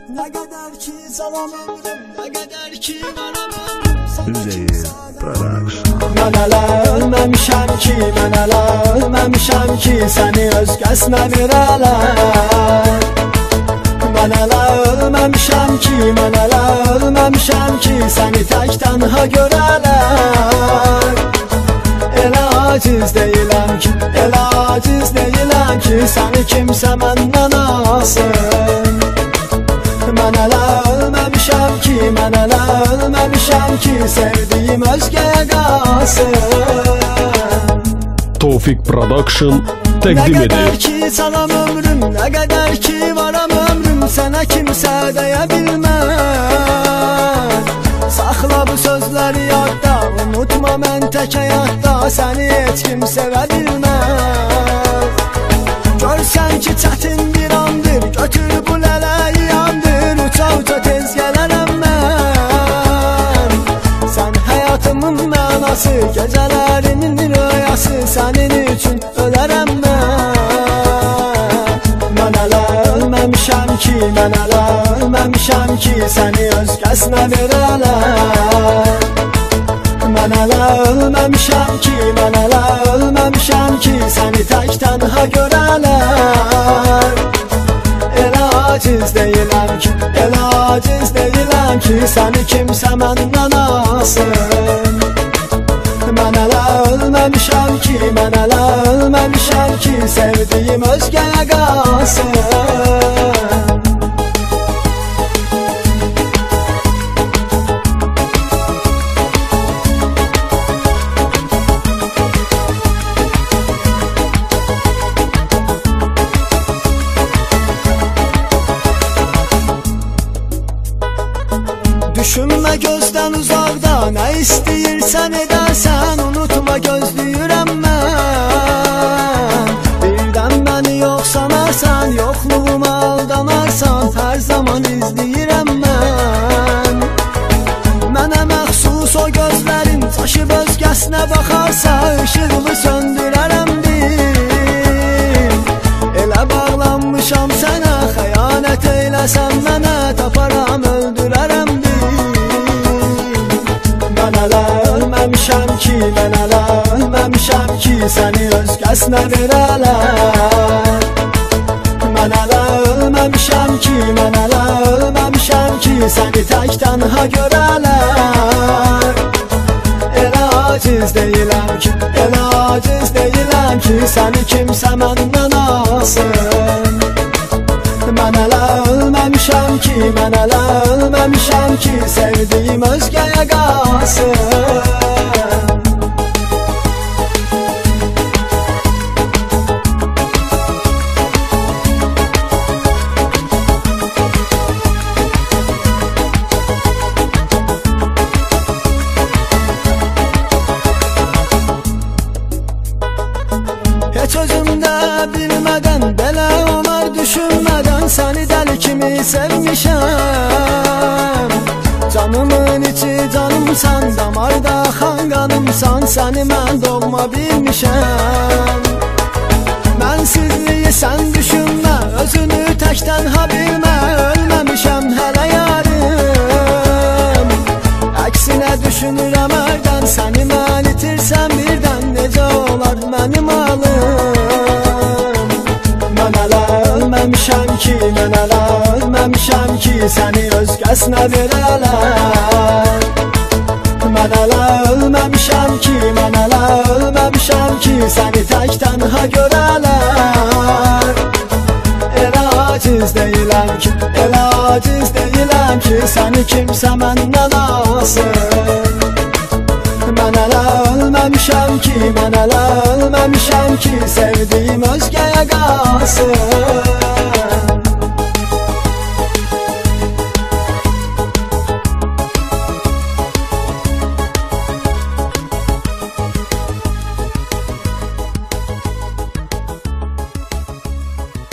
Ne kadar ki salam ömrüm, ne kadar ki varam ömrüm. Üzeyir Production. Mən hələ ölməmişəm ki, mən hələ ölməmişəm ki, səni öz qəsmə verələr. Mən hələ ölməmişəm ki, mən hələ ölməmişəm ki, səni tək tənha görələr. Elə aciz deyiləm ki, elə aciz deyiləm ki, səni kimsə məndən alsın. Mən hələ ölməmişəm ki, mən hələ ölməmişəm ki, sevdiyim özgəyə qalsın. Tawfik Production təqdim edir. Nə qədər ki salam ömrüm, nə qədər ki varam ömrüm, sənə kimsə deyə bilməz. Saxla bu sözləri yadda, unutma mən tək həyatda, səni heç kim sevə bilməz. Görsən ki çətin bir andır, götür bu lələyi yandır, uca tez gələrəm mən. Sən həyatımın mənası, gecələrimin rüyası, sənin üçün ölərəm mən. Mən hələ ölməmişəm ki, mən hələ ölməmişəm ki, səni öz qəsmə verələr. Mən hələ ölməmişəm ki, mən hələ ölməmişəm ki, səni tək tənha görələr. Elə aciz deyiləm ki, elə aciz deyiləm ki, səni kimsə məndən alsın. Mən hələ ölməmişəm ki, mən hələ ölməmişəm ki, sevdiyim özgəyə qalsın. Düşünmə gözdən uzaqda, nə istəyirsən edərsən, unutma gözləyirəm mən. Birdən məni yox sanarsan, yoxluğuma aldanarsan, hər zaman izləyirəm mən. Mənə məxsus o gözlərin, çaşıb özgəsinə baxarsa, ışığımı söndürərəm bil. Elə bağlanmışam sənə, xəyanət eyləsən mənə, taparam öldürərəm bil. Mən hələ ölməmişəm ki, mən hələ ölməmişəm ki, səni öz qəsmə verələr. Mən hələ ölməmişəm ki, mən hələ ölməmişəm ki, səni tək tənha görələr. Elə aciz deyiləm ki, elə aciz deyiləm ki, səni kimsə məndən alsın. Mən hələ ölməmişəm ki, mən hələ ölməmişəm ki, sevdiyim özgəyə qalsın. Heç özümdə bilmədən, belə olar düşünmədən, səni dəli kimi sevmişəm. Canımın içi canımsan, damarda axan qanımsan, səni mən doğma bilmişəm. Mənsizliyi sən düşünmə, özünü tək tənha bilmə, ölməmişəm hələ yarım. Əksinə düşünürəm hərdən, səni mən itirsəm birdən, necə olar mənim halım. Mən hələ ölməmişəm ki, mən hələ ölməmişəm ki, səni öz qəsmə verələr. Mən hələ ölməmişəm ki, mən hələ ölməmişəm ki, səni tək tənha görələr. Elə aciz deyiləm ki, elə aciz deyiləm ki, səni kimsə məndən alsın. Mən hələ ölməmişəm ki, mən hələ ölməmişəm ki, sevdiyim özgəyə qalsın.